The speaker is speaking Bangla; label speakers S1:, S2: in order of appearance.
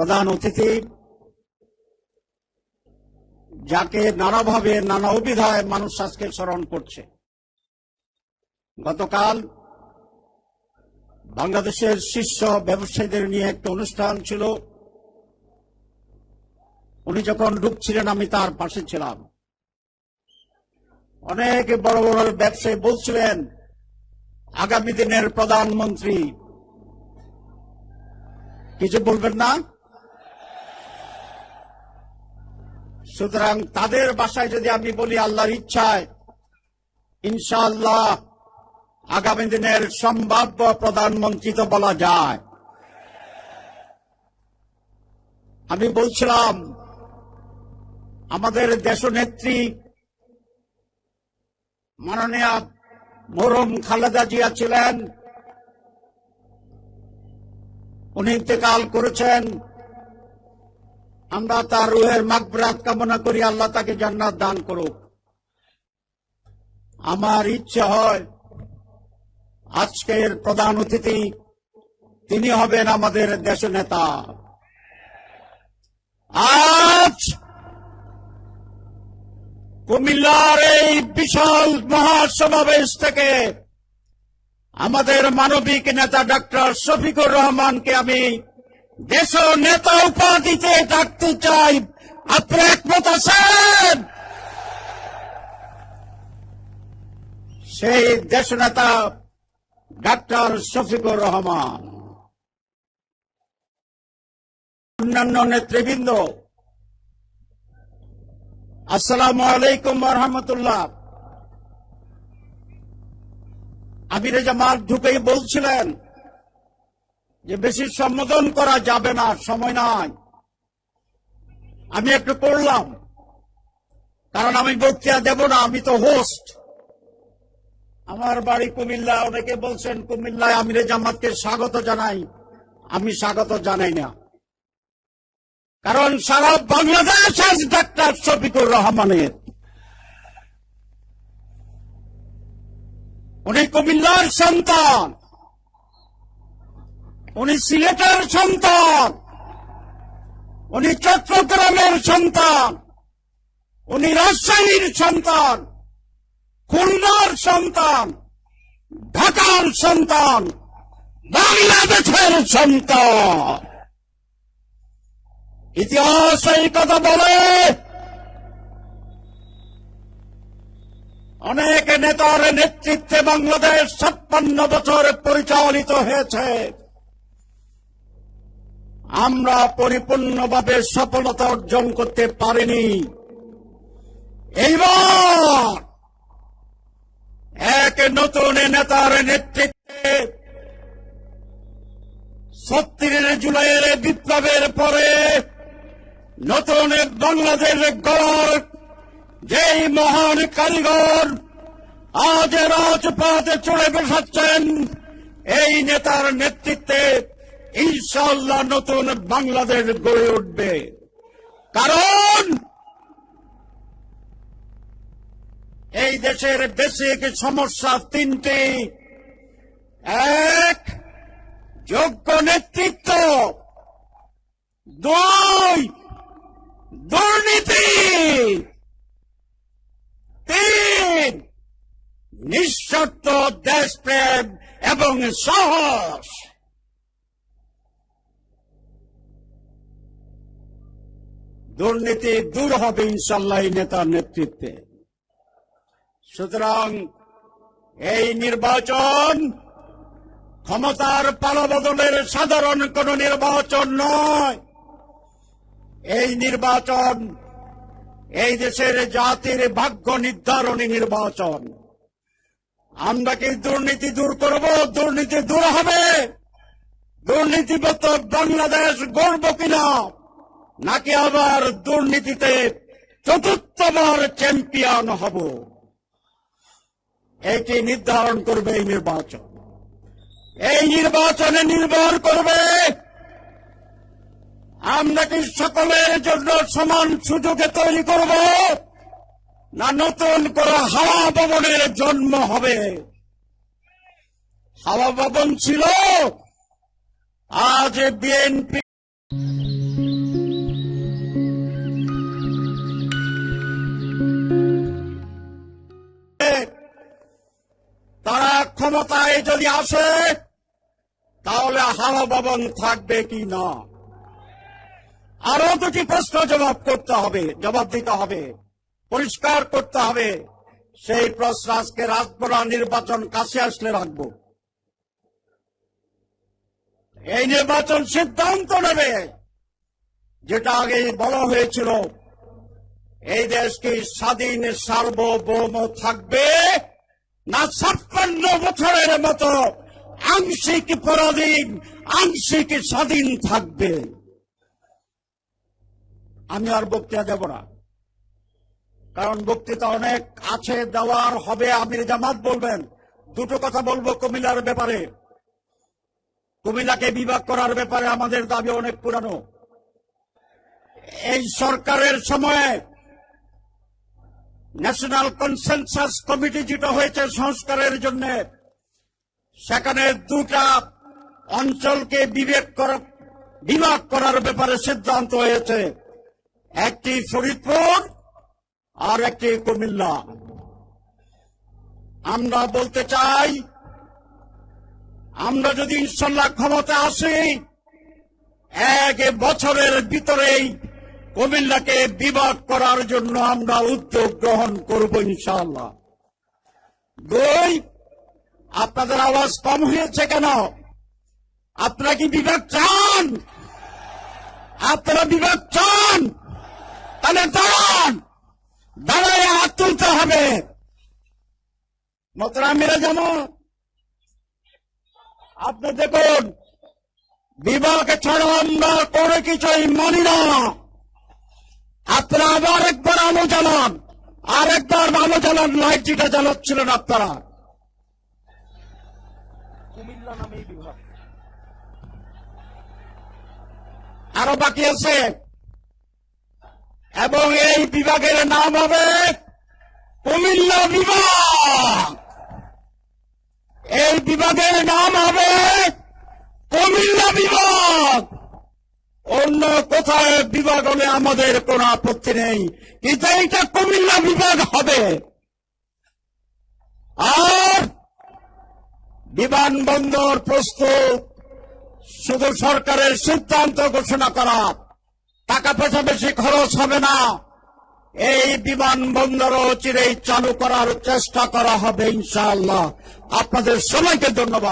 S1: প্রধান অতিথি, যাকে নানাভাবে নানা অভিধায় মানুষ আজকে স্মরণ করছে। গতকাল বাংলাদেশের শীর্ষ ব্যবসায়ীদের নিয়ে একটা অনুষ্ঠান ছিল। উনি যখন ঢুকছিলেন আমি তার পাশে ছিলাম। অনেক বড় বড় ব্যবসায়ী বলছিলেন আগামী দিনের প্রধানমন্ত্রী। কিছু বলবেন না? সুতরাং তাদের ভাষায় যদি আমি বলি, আল্লাহর ইচ্ছায় ইনশাআল্লাহ আগামী দিনের সম্ভাব্য প্রধানমন্ত্রী তো বলা যায়। আমি বলছিলাম আমাদের দেশনেত্রী মাননীয়া মরহুম খালেদা জিয়া ছিলেন, উনি ইন্তেকাল করেছেন। আমরা তার রুহের মাগফিরাত কামনা করি, আল্লাহ তাকে জান্নাত দান করুক। আমার ইচ্ছে হয় আজকের প্রধান অতিথি তিনি হবেন আমাদের দেশনেতা। আজ কুমিল্লার এই বিশাল মহাসমাবেশ থেকে আমাদের মানবিক নেতা ডক্টর শফিকুর রহমানকে আমি দেশ নেতা উপাধিতে ডাকতে চাই। আপনি একমত আছেন? সেই দেশ নেতা ডক্টর শফিকুর রহমান। অন্যান্য নেতৃবৃন্দ, আসসালামু আলাইকুম ওয়া রাহমাতুল্লাহ। আমির জামাত ঢুকেই বলছিলেন যে বেশি সম্বোধন করা যাবে না, সময় নাই। আমি একটু করলাম, কারণ আমি বক্তৃতা দেব না, আমি তো হোস্ট। আমার বাড়ি কুমিল্লা। অনেকে বলছেন কুমিল্লায় আমির জামাতকে স্বাগত জানাই। আমি স্বাগত জানাই না, কারণ সারা বাংলাদেশ আজ ডাক্তার শফিকুর রহমানের। উনি কুমিল্লার সন্তান, উনি সিলেটের সন্তান, উনি চট্টগ্রামের সন্তান, উনি রাজশাহীর সন্তান, খুলনার সন্তান, ঢাকার সন্তান, বাংলাদেশের সন্তান। ইতিহাস এই কথা বলে। অনেক নেতার নেতৃত্বে বাংলাদেশ 56 বছর পরিচালিত হয়েছে। আমরা পরিপূর্ণভাবে সফলতা অর্জন করতে পারিনি। এইবার এক নতুন নেতার নেতৃত্বে 36 জুলাইয়ের বিপ্লবের পরে নতুন বাংলাদেশ গড়ার যেই মহান কারিগর আজ রাজপথে চড়ে বসাচ্ছেন, এই নেতার নেতৃত্বে ইনশাআল্লাহ নতুন বাংলাদেশ গড়ে উঠবে। কারণ এই দেশের বেসিক সমস্যা 3টি। এক, যোগ্য নেতৃত্ব। 2, দুর্নীতি। 3, নিঃশর্ত দেশপ্রেম এবং সাহস। দুর্নীতি দূর হবে ইনশাআল্লাহ এই নেতার নেতৃত্বে। সুতরাং এই নির্বাচন ক্ষমতার পালাবদলের সাধারণ কোন নির্বাচন নয়। এই নির্বাচন এই দেশের জাতির ভাগ্য নির্ধারণী নির্বাচন। আমরা কি দুর্নীতি দূর করব? দুর্নীতি দূর হবে। দুর্নীতিমুক্ত বাংলাদেশ গড়ব কিনা, নাকি আবার দুর্নীতিতে চতুর্থবার চ্যাম্পিয়ন হব, এটি নির্ধারণ করবে এই নির্বাচন। এই নির্বাচনে নির্ভর করবে আমরা কি সকলের জন্য সমান সুযোগে তৈরি করব, না নতুন করে হাওয়া ভবনের জন্ম হবে। হাওয়া ভবন ছিল, আজ বিএনপি ক্ষমতায় যদি আসে তাহলে হারা ভবন থাকবে কি না? আরো দুটি প্রশ্ন জবাব দিতে হবে, পরিষ্কার করতে হবে। সেই প্রশ্ন আজকে রাজপরা নির্বাচন কাছে আসলে রাখবো। এই নির্বাচন সিদ্ধান্ত নেবে, যেটা আগে বলা হয়েছিল, এই দেশ কি স্বাধীন সার্বভৌম থাকবে না 56 বছরের মতো আংশিক পরাধীন, আংশিক স্বাধীন থাকবে। আমি আর বক্তৃতা দেব না, কারণ বক্তৃতা অনেক আছে, দেওয়ার হবে। আমির জামাত বলবেন। দুটো কথা বলবো কুমিল্লার ব্যাপারে। কুমিল্লাকে বিভাগ করার ব্যাপারে আমাদের দাবি অনেক পুরানো। এই সরকারের সময়ে ন্যাশনাল কনসেনসাস কমিটি যেটা হয়েছে সংস্কারের জন্য, সেখানে দুটা অঞ্চলকে বিভাগ করার ব্যাপারে সিদ্ধান্ত হয়েছে, একটি ফরিদপুর আর একটি কুমিল্লা। আমরা বলতে চাই, আমরা যদি ইনশাল্লাহ ক্ষমতা আসি, 1 বছরের ভিতরেই কুমিল্লাকে বিভাগ করার জন্য আমরা উদ্যোগ গ্রহণ করব ইনশাআল্লাহ। 2, আপনাদের আওয়াজ কম হয়েছে কেন? আপনারা কি বিভাগ চান? আপনারা বিভাগ চান? তাহলে দাঁড়ায় হাত তুলতে হবে। মোহতারাম যেমন আপনি দেখুন, বিভাগ ছাড়া আমরা কোনো কিছুই মানি না। আপনারা আবার একবার আলো জ্বালান, আর একবার আলো জ্বালান, লাইট যেটা জ্বালাচ্ছিলেন আপনারা। কুমিল্লা নামে বিভাগ আরো বাকি আছে, এবং এই বিভাগের নাম হবে কুমিল্লা বিভাগ। এই বিভাগের নাম হবে কুমিল্লা বিভাগ। অন্য কোথায় বিভাগ হলে আমাদের কোনো আপত্তি নেই, কিন্তু এইটা কুমিল্লা বিভাগ হবে। আর বিমানবন্দর প্রস্তুত, শুধু সরকারের সিদ্ধান্ত ঘোষণা করা, টাকা পয়সা বেশি খরচ হবে না। এই বিমানবন্দরও চিরেই চালু করার চেষ্টা করা হবে ইনশাআল্লাহ। আপনাদের সবাইকে ধন্যবাদ।